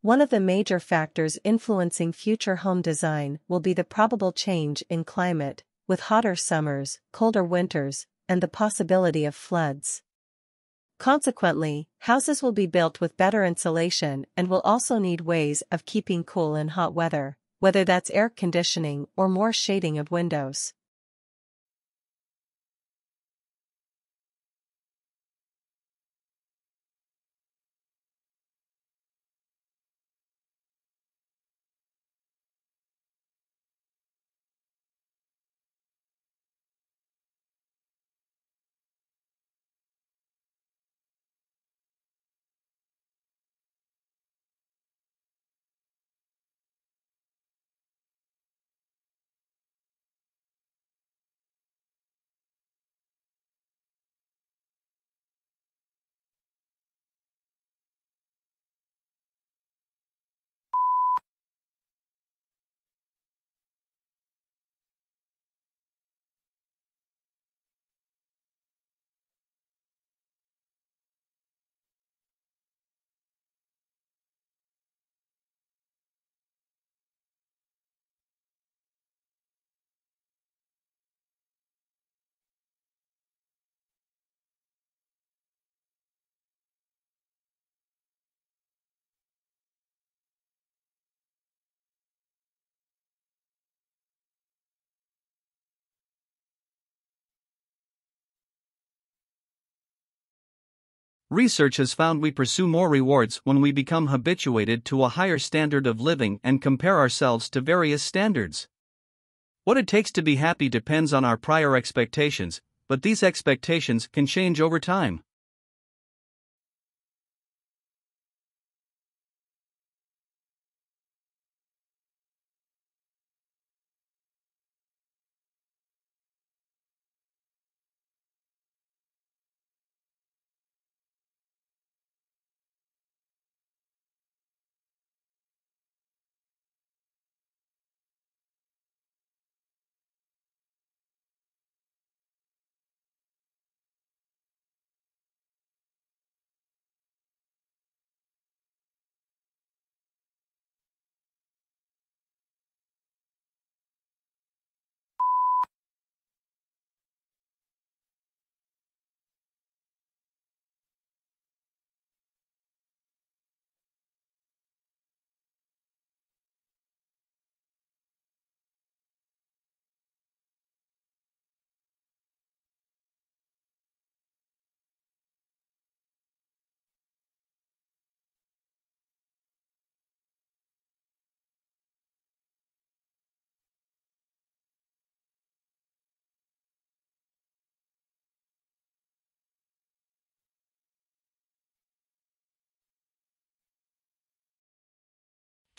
One of the major factors influencing future home design will be the probable change in climate, with hotter summers, colder winters, and the possibility of floods. Consequently, houses will be built with better insulation and will also need ways of keeping cool in hot weather, whether that's air conditioning or more shading of windows. Research has found we pursue more rewards when we become habituated to a higher standard of living and compare ourselves to various standards. What it takes to be happy depends on our prior expectations, but these expectations can change over time.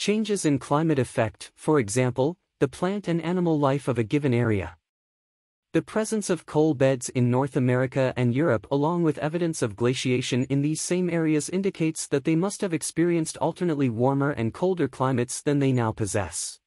Changes in climate affect, for example, the plant and animal life of a given area. The presence of coal beds in North America and Europe along with evidence of glaciation in these same areas indicates that they must have experienced alternately warmer and colder climates than they now possess.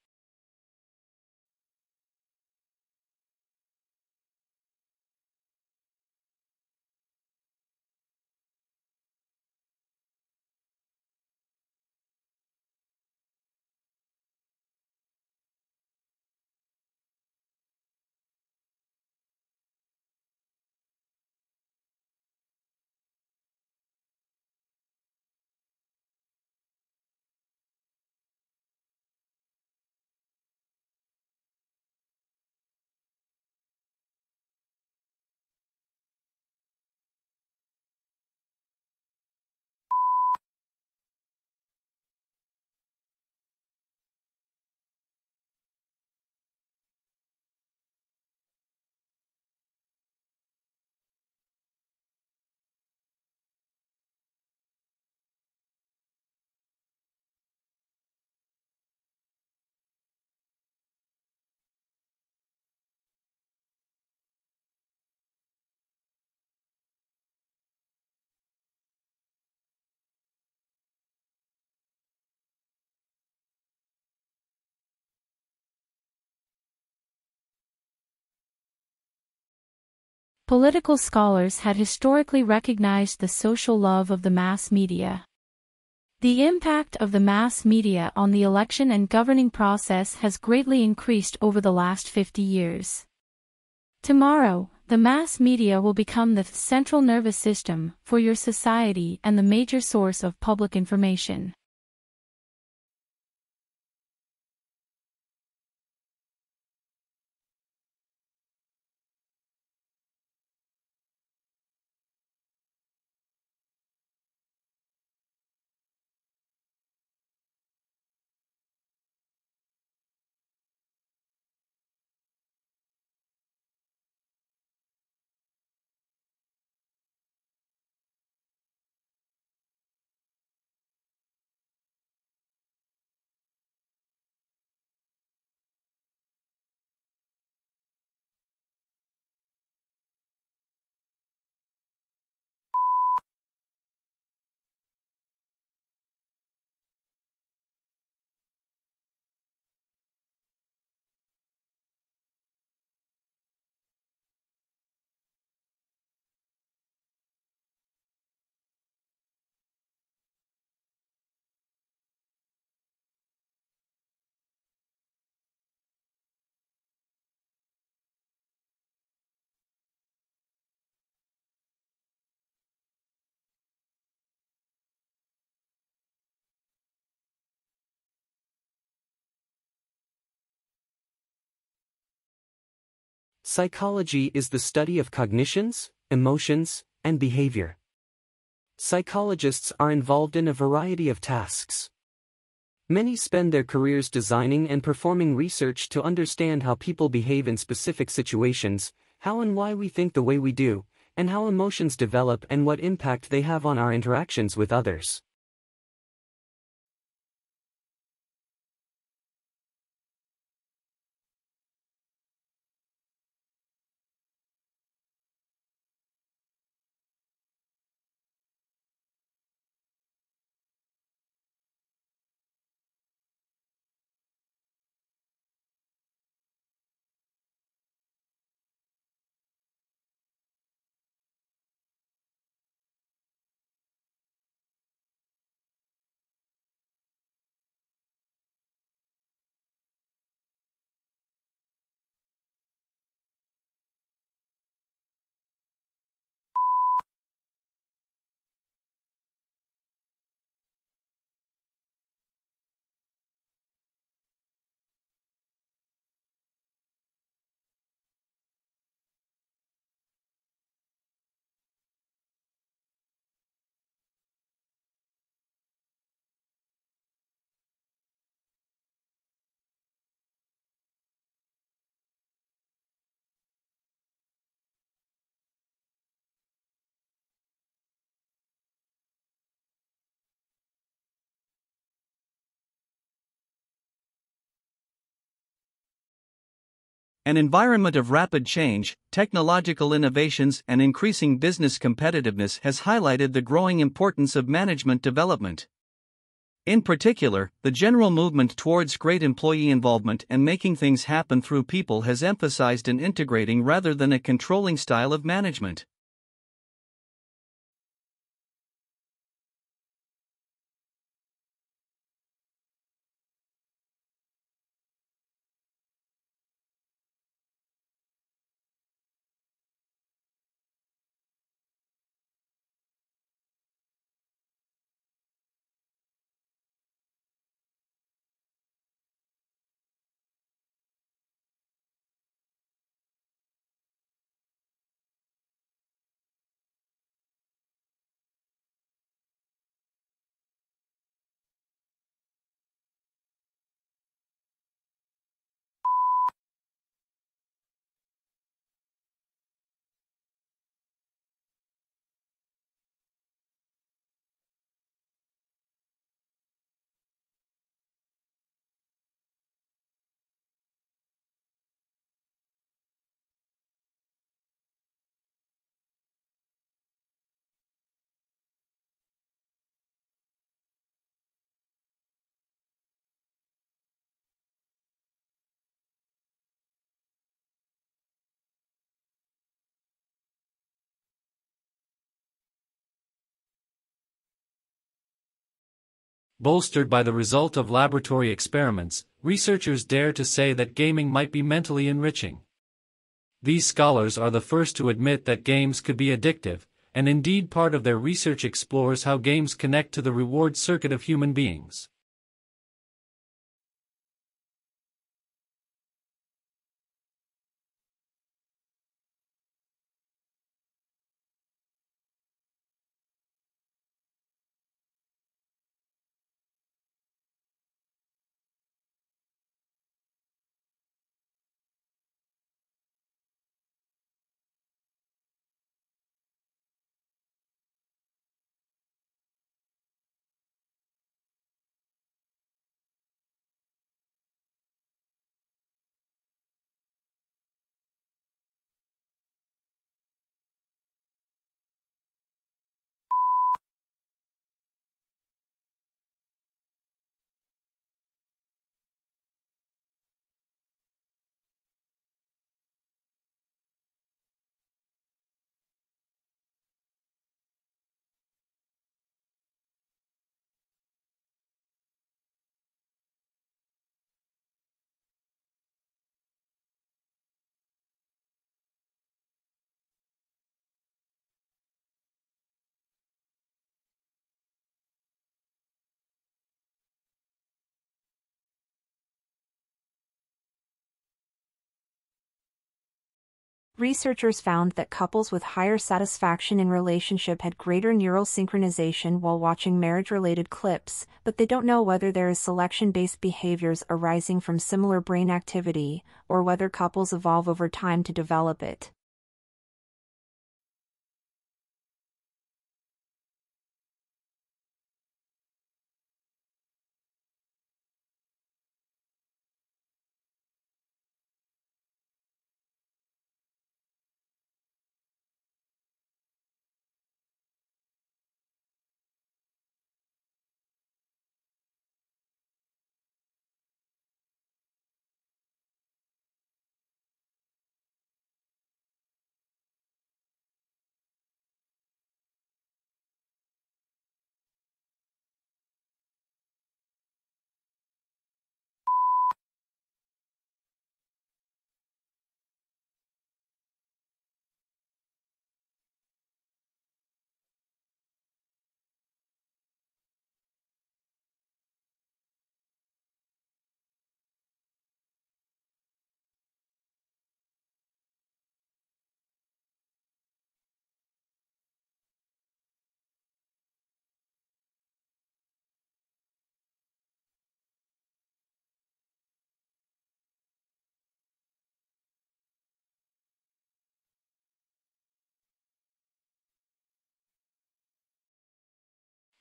Political scholars had historically recognized the social love of the mass media. The impact of the mass media on the election and governing process has greatly increased over the last 50 years. Tomorrow, the mass media will become the central nervous system for your society and the major source of public information. Psychology is the study of cognitions, emotions, and behavior. Psychologists are involved in a variety of tasks. Many spend their careers designing and performing research to understand how people behave in specific situations, how and why we think the way we do, and how emotions develop and what impact they have on our interactions with others. An environment of rapid change, technological innovations, and increasing business competitiveness has highlighted the growing importance of management development. In particular, the general movement towards great employee involvement and making things happen through people has emphasized an integrating rather than a controlling style of management. Bolstered by the result of laboratory experiments, researchers dare to say that gaming might be mentally enriching. These scholars are the first to admit that games could be addictive, and indeed part of their research explores how games connect to the reward circuit of human beings. Researchers found that couples with higher satisfaction in relationship had greater neural synchronization while watching marriage-related clips, but they don't know whether there is selection-based behaviors arising from similar brain activity, or whether couples evolve over time to develop it.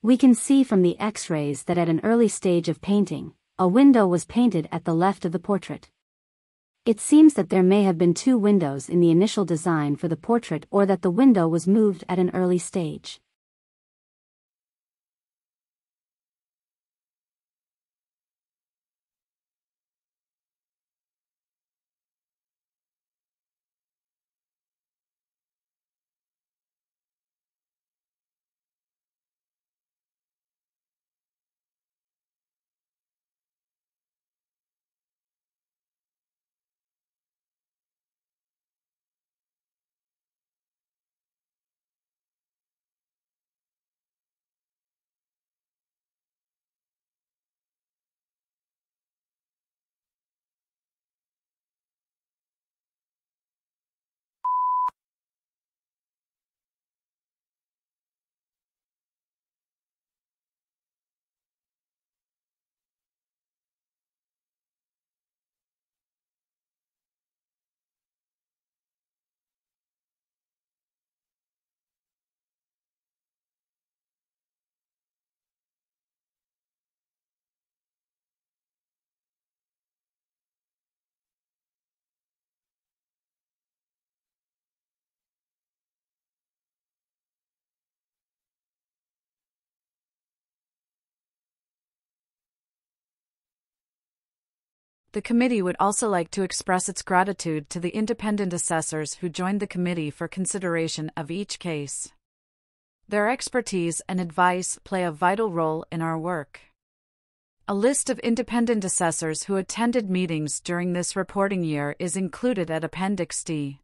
We can see from the X-rays that at an early stage of painting, a window was painted at the left of the portrait. It seems that there may have been two windows in the initial design for the portrait, or that the window was moved at an early stage. The committee would also like to express its gratitude to the independent assessors who joined the committee for consideration of each case. Their expertise and advice play a vital role in our work. A list of independent assessors who attended meetings during this reporting year is included at Appendix D.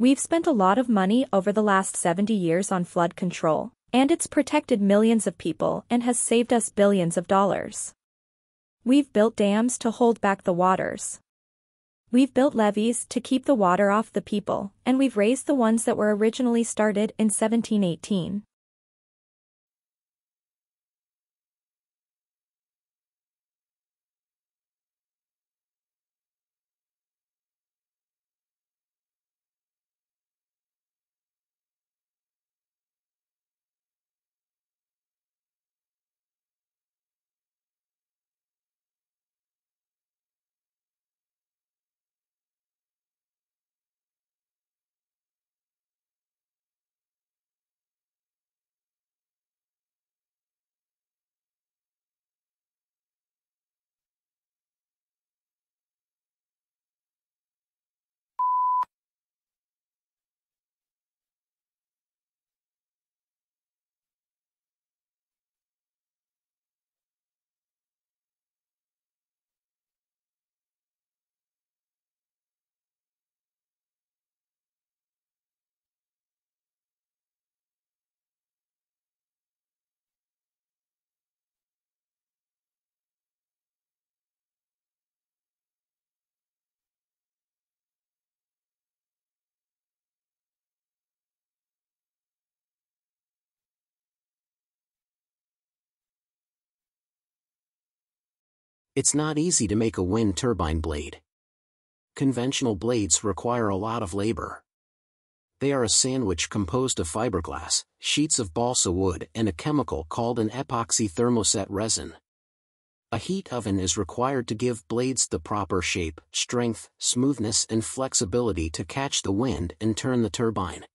We've spent a lot of money over the last 70 years on flood control, and it's protected millions of people and has saved us billions of dollars. We've built dams to hold back the waters. We've built levees to keep the water off the people, and we've raised the ones that were originally started in 1718. It's not easy to make a wind turbine blade. Conventional blades require a lot of labor. They are a sandwich composed of fiberglass, sheets of balsa wood and a chemical called an epoxy thermoset resin. A heat oven is required to give blades the proper shape, strength, smoothness and flexibility to catch the wind and turn the turbine.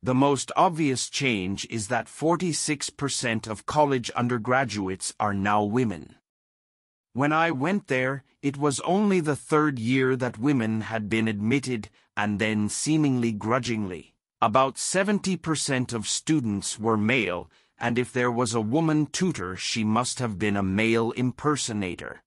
The most obvious change is that 46% of college undergraduates are now women. When I went there, it was only the third year that women had been admitted, and then seemingly grudgingly. About 70% of students were male, and if there was a woman tutor, she must have been a male impersonator.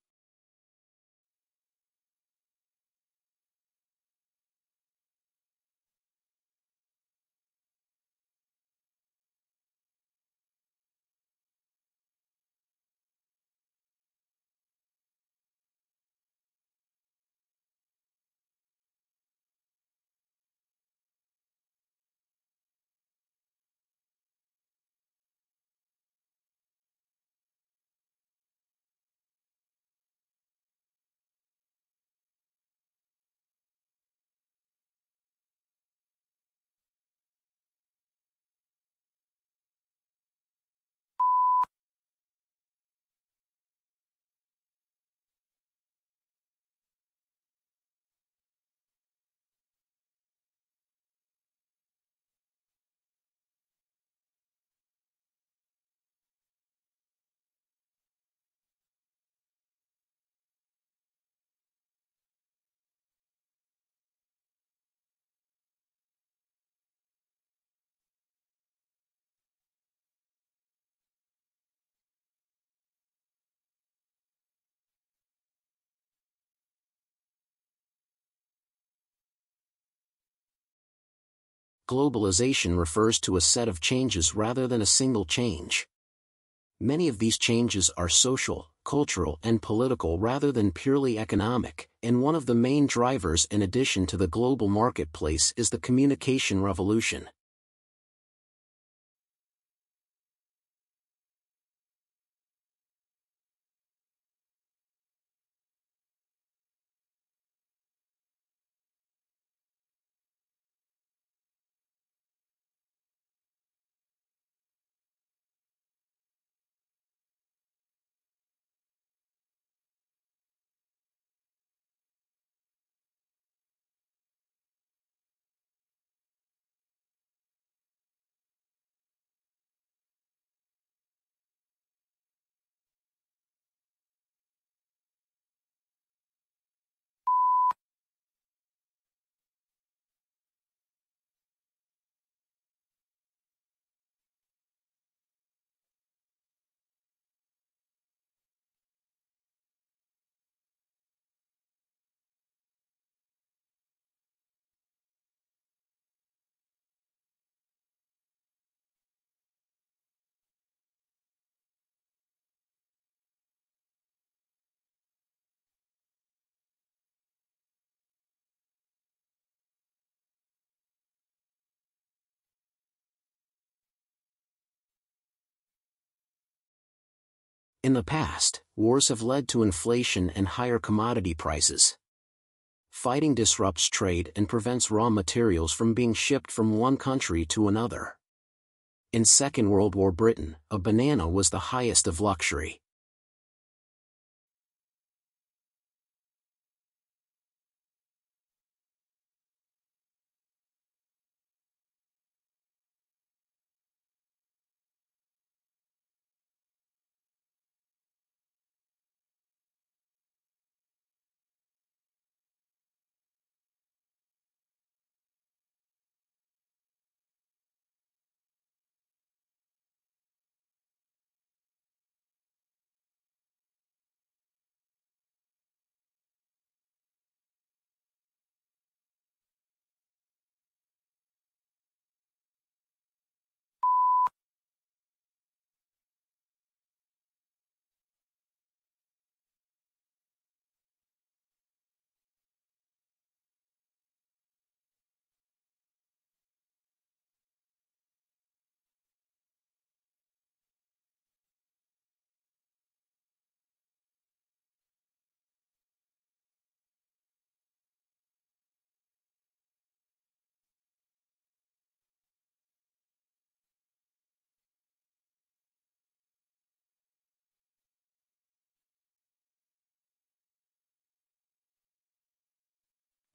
Globalization refers to a set of changes rather than a single change. Many of these changes are social, cultural, and political rather than purely economic, and one of the main drivers in addition to the global marketplace is the communication revolution. In the past, wars have led to inflation and higher commodity prices. Fighting disrupts trade and prevents raw materials from being shipped from one country to another. In Second World War Britain, a banana was the highest of luxury.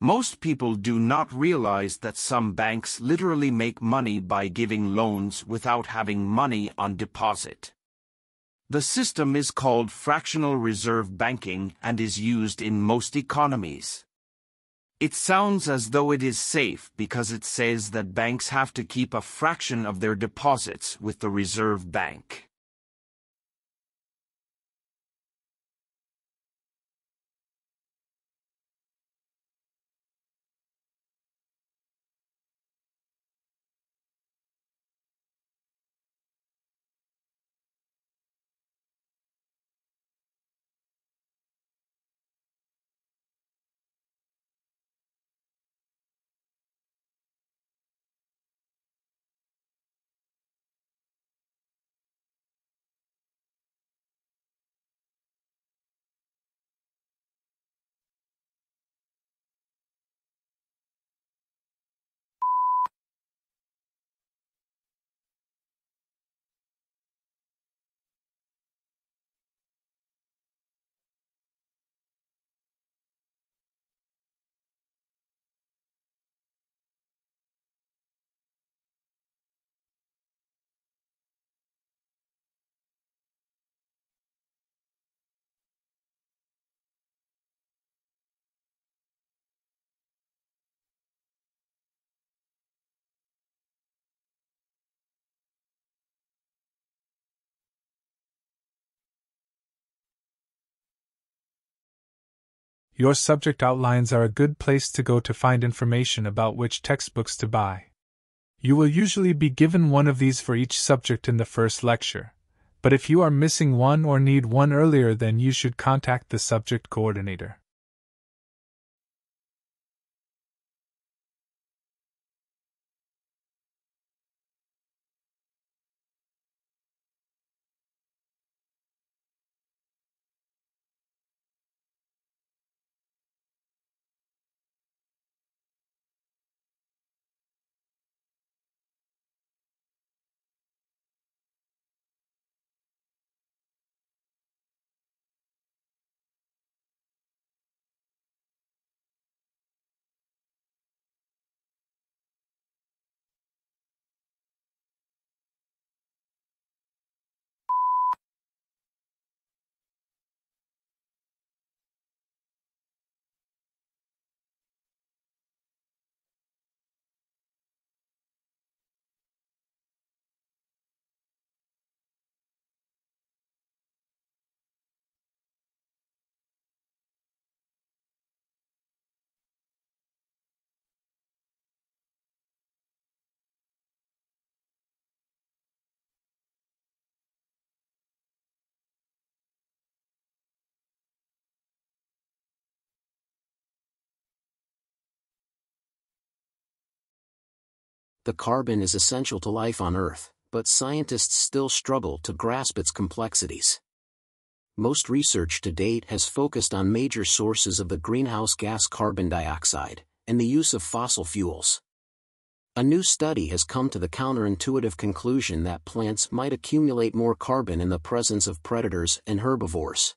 Most people do not realize that some banks literally make money by giving loans without having money on deposit. The system is called fractional reserve banking and is used in most economies. It sounds as though it is safe because it says that banks have to keep a fraction of their deposits with the reserve bank. Your subject outlines are a good place to go to find information about which textbooks to buy. You will usually be given one of these for each subject in the first lecture, but if you are missing one or need one earlier, then you should contact the subject coordinator. The carbon is essential to life on Earth, but scientists still struggle to grasp its complexities. Most research to date has focused on major sources of the greenhouse gas carbon dioxide, and the use of fossil fuels. A new study has come to the counterintuitive conclusion that plants might accumulate more carbon in the presence of predators and herbivores.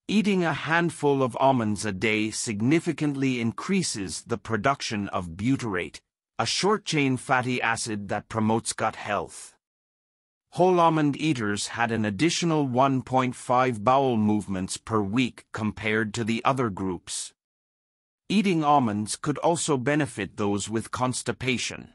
Eating a handful of almonds a day significantly increases the production of butyrate, a short-chain fatty acid that promotes gut health. Whole almond eaters had an additional 1.5 bowel movements per week compared to the other groups. Eating almonds could also benefit those with constipation.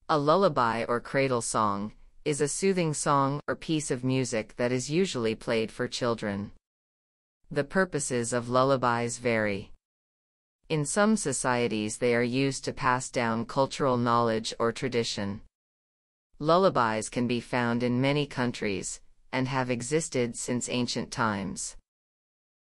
A lullaby or cradle song is a soothing song or piece of music that is usually played for children. The purposes of lullabies vary. In some societies they are used to pass down cultural knowledge or tradition. Lullabies can be found in many countries, and have existed since ancient times.